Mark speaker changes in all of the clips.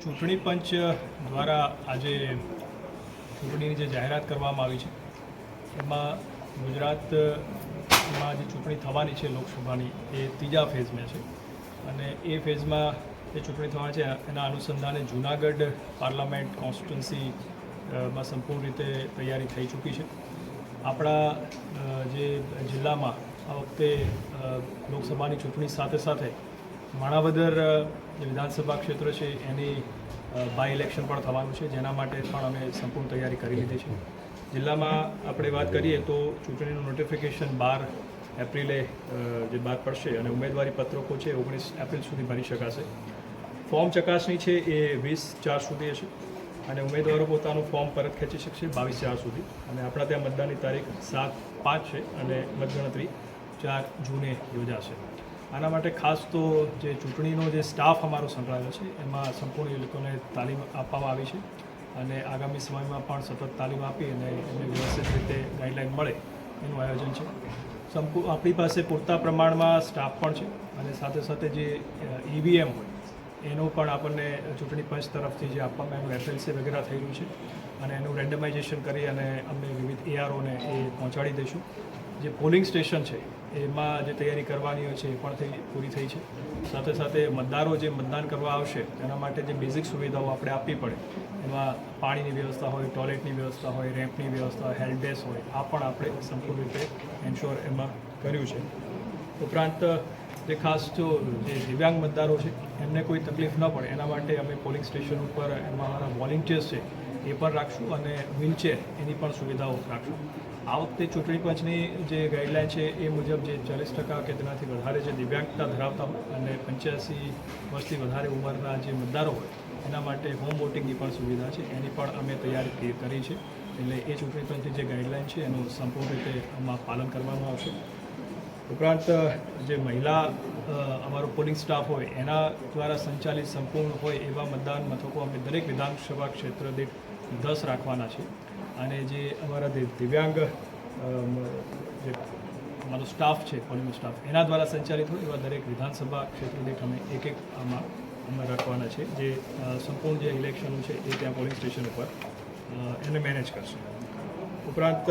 Speaker 1: ચૂંટણી પંચ દ્વારા આજે ચૂંટણીની જે જાહેરાત કરવામાં આવી છે એમાં ગુજરાતમાં જે ચૂંટણી થવાની છે લોકસભાની એ ત્રીજા ફેઝમાં છે અને એ ફેઝમાં જે ચૂંટણી થવાની છે એના અનુસંધાને જૂનાગઢ પાર્લામેન્ટ કોન્સ્ટિટ્યુન્સીમાં સંપૂર્ણ રીતે તૈયારી થઈ ચૂકી છે. આપણા જે જિલ્લામાં આ વખતે લોકસભાની ચૂંટણી સાથે સાથે માણાવદર જે વિધાનસભા ક્ષેત્ર છે એની બાય ઇલેક્શન પણ થવાનું છે, જેના માટે પણ અમે સંપૂર્ણ તૈયારી કરી લીધી છે. જિલ્લામાં આપણે વાત કરીએ તો ચૂંટણીનું નોટિફિકેશન 12 એપ્રિલે જે બહાર પડશે અને ઉમેદવારી પત્રકો છે 19 એપ્રિલ સુધી ભરી શકાશે. ફોર્મ ચકાસણી છે એ 20/4 સુધી હશે અને ઉમેદવારો પોતાનું ફોર્મ પરત ખેંચી શકશે 22/4 સુધી. અને આપણા ત્યાં મતદાનની તારીખ 7/5 છે અને મતગણતરી 4 જૂને યોજાશે. આના માટે ખાસ તો જે ચૂંટણીનો જે સ્ટાફ અમારો સંકળાયેલો છે એમાં સંપૂર્ણ એ લોકોને તાલીમ આપવામાં આવી છે અને આગામી સમયમાં પણ સતત તાલીમ આપી અને એમને વ્યવસ્થિત રીતે ગાઈડલાઈન મળે એનું આયોજન છે. આપણી પાસે પૂરતા પ્રમાણમાં સ્ટાફ પણ છે અને સાથે સાથે જે EVM હોય એનું પણ આપણને ચૂંટણી પંચ તરફથી જે આપવામાં એનું FLC વગેરે થયેલું છે અને એનું રેન્ડમાઇઝેશન કરી અને અમને વિવિધ AROને એ પહોંચાડી દઈશું. જે પોલિંગ સ્ટેશન છે એમાં જે તૈયારી કરવાની હોય છે એ પણ પૂરી થઈ છે. સાથે સાથે મતદારો જે મતદાન કરવા આવશે તેના માટે જે બેઝિક સુવિધાઓ આપણે આપવી પડે એમાં પાણીની વ્યવસ્થા હોય, ટોયલેટની વ્યવસ્થા હોય, રેમ્પની વ્યવસ્થા હોય, હેલ્પ ડેસ્ક હોય, આ પણ આપણે સંપૂર્ણ રીતે એન્શ્યોર એમાં કર્યું છે. ઉપરાંત જે ખાસ જો જે દિવ્યાંગ મતદારો છે એમને કોઈ તકલીફ ન પડે એના માટે અમે પોલિંગ સ્ટેશન ઉપર એમાં અમારા વોલેન્ટિયર્સ છે એ પણ રાખશું અને વ્હીલચેર એની પણ સુવિધાઓ રાખશું. આ વખતે ચૂંટણી પંચની જે ગાઈડલાઇન છે એ મુજબ જે 40% કે તેનાથી વધારે જે દિવ્યાંગતા ધરાવતા હોય અને 85 વર્ષથી વધારે ઉંમરના જે મતદારો હોય એના માટે હોમ વોટિંગની પણ સુવિધા છે, એની પણ અમે તૈયારી કરી છે. એટલે એ ચૂંટણી પંચની જે ગાઈડલાઇન છે એનું સંપૂર્ણ રીતે આમાં પાલન કરવામાં આવશે. ઉપરાંત જે મહિલા અમારો પોલિંગ સ્ટાફ હોય એના દ્વારા સંચાલિત સંપૂર્ણ હોય એવા મતદાન મથકો અમે દરેક વિધાનસભા ક્ષેત્ર દીઠ 10 રાખવાના છે અને જે અમારા દિવ્યાંગ જે અમારો સ્ટાફ છે પોલિંગ સ્ટાફ એના દ્વારા સંચાલિત હોય એવા દરેક વિધાનસભા ક્ષેત્ર દીઠ અમે એક આમાં અમે રાખવાના છે, જે સંપૂર્ણ જે ઇલેક્શનો છે એ ત્યાં પોલિંગ સ્ટેશન ઉપર એને મેનેજ કરશે. ઉપરાંત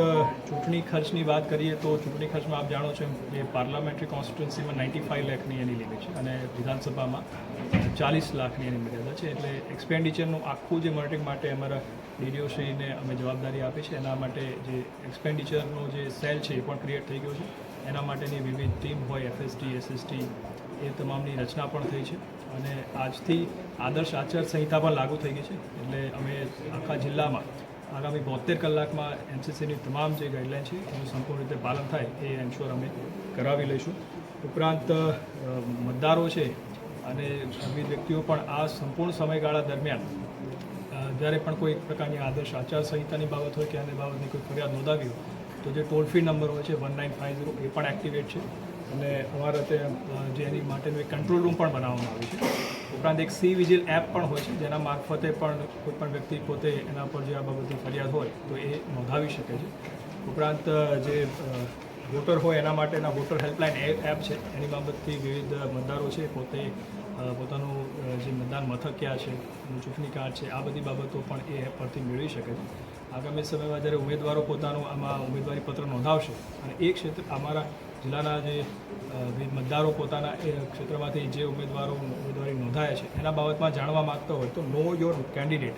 Speaker 1: ચૂંટણી ખર્ચની વાત કરીએ તો ચૂંટણી ખર્ચમાં આપ જાણો છો એ પાર્લામેન્ટરી કોન્સ્ટિટ્યુન્સીમાં 95 લાખની એની લિમિટ છે અને વિધાનસભામાં 40 લાખની એની મર્યાદા છે. એટલે એક્સપેન્ડિચરનું આખું જે મોનિટરિંગ માટે અમારા DDOશ્રીને અમે જવાબદારી આપી છે. એના માટે જે એક્સપેન્ડિચરનો જે સેલ છે એ પણ ક્રિએટ થઈ ગયો છે. એના માટેની વિવિધ ટીમ હોય FST, SST એ તમામની રચના પણ થઈ છે અને આજથી આદર્શ આચાર સંહિતા પણ લાગુ થઈ ગઈ છે. એટલે અમે આખા જિલ્લામાં આગામી 72 કલાકમાં NCCની તમામ જે ગાઈડલાઇન છે એનું સંપૂર્ણ રીતે પાલન થાય એ એન્શ્યોર અમે કરાવી લઈશું. ઉપરાંત મતદારો છે અને વિવિધ વ્યક્તિઓ પણ આ સંપૂર્ણ સમયગાળા દરમિયાન જ્યારે પણ કોઈ પ્રકારની આદર્શ આચાર સંહિતાની બાબત હોય કે આની બાબતની કોઈ ફરિયાદ નોંધાવી હોય તો જે ટોલ ફ્રી નંબર હોય છે 1950 એ પણ એક્ટિવેટ છે અને અમારા ત્યાં જે એની માટેનું એક કંટ્રોલ રૂમ પણ બનાવવામાં આવ્યું છે. ઉપરાંત એક C-Vigil એપ પણ હોય છે જેના મારફતે પણ કોઈપણ વ્યક્તિ પોતે એના પર જે આ બાબતની ફરિયાદ હોય તો એ નોંધાવી શકે છે. ઉપરાંત જે વોટર હોય એના માટેના વોટર હેલ્પલાઇન એપ છે એની બાબતથી વિવિધ મતદારો છે પોતે પોતાનું જે મતદાન મથક ક્યાં છે, ચૂંટણી કાર્ડ છે, આ બધી બાબતો પણ એ એપ પરથી મેળવી શકે છે. આગામી સમયમાં જ્યારે ઉમેદવારો પોતાનું આમાં ઉમેદવારી પત્ર નોંધાવશે અને એ ક્ષેત્ર અમારા જિલ્લાના જે મતદારો પોતાના એ ક્ષેત્રમાંથી જે ઉમેદવારી નોંધાયા છે એના બાબતમાં જાણવા માગતા હોય તો know your candidate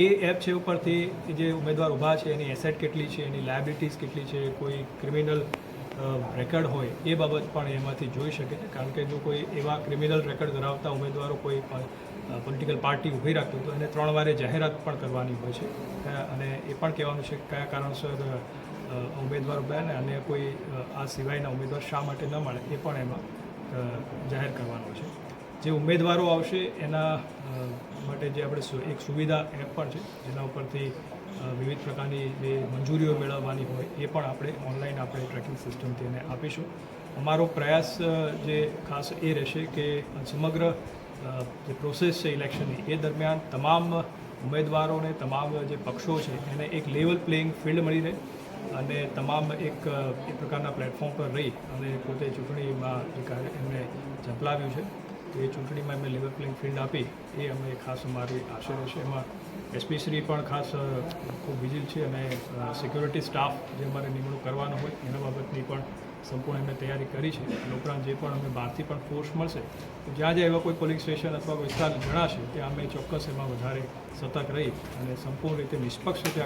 Speaker 1: A app છે ઉપરથી જે ઉમેદવાર ઊભા છે એની એસેટ કેટલી છે, એની લાયબિલિટીઝ કેટલી છે, કોઈ ક્રિમિનલ રેકર્ડ હોય એ બાબત પણ એમાંથી જોઈ શકે છે. કારણ કે જો કોઈ એવા ક્રિમિનલ રેકર્ડ ધરાવતા ઉમેદવારો કોઈ પોલિટિકલ પાર્ટી ઊભી રાખતો તો એને 3 વારે જાહેરાત પણ કરવાની હોય છે અને એ પણ કહેવાનું છે કે કયા કારણસર ઉમેદવાર બને અને કોઈ આ સિવાયના ઉમેદવાર શા માટે ન મળે એ પણ એમાં જાહેર કરવાનો છે. જે ઉમેદવારો આવશે એના માટે જે આપણે એક સુવિધા એપ પણ છે જેના ઉપરથી વિવિધ પ્રકારની જે મંજૂરીઓ મેળવવાની હોય એ પણ આપણે ઓનલાઈન આપણે ટ્રેકિંગ સિસ્ટમથી એને આપીશું. અમારો પ્રયાસ જે ખાસ એ રહેશે કે સમગ્ર જે પ્રોસેસ છે ઇલેક્શનની એ દરમિયાન તમામ ઉમેદવારોને તમામ જે પક્ષો છે એને એક લેવલ પ્લેઇંગ ફિલ્ડ મળી રહે અને તમામ એક પ્રકારના પ્લેટફોર્મ પર રહી અને પોતે ચૂંટણીમાં જે કાર્ય એમણે ઝંપલાવ્યું છે એ ચૂંટણીમાં એમને લેવલ પ્લેઇંગ ફિલ્ડ આપી એ અમે ખાસ અમારી આશય રહેશે. એમાં એસપી શ્રી પણ ખાસ ખૂબ વિજિલ છે અને સિક્યોરિટી સ્ટાફ જે અમારે નિમણૂક કરવાનો હોય એના બાબતની પણ સંપૂર્ણ એમને તૈયારી કરી છે. અને ઉપરાંત જે પણ અમે બહારથી પણ ફોર્સ મળશે તો જ્યાં જ્યાં એવા કોઈ પોલિંગ સ્ટેશન અથવા વિસ્તાર જણાશે ત્યાં અમે ચોક્કસ એમાં વધારે સતર્ક રહી અને સંપૂર્ણ રીતે નિષ્પક્ષ રીતે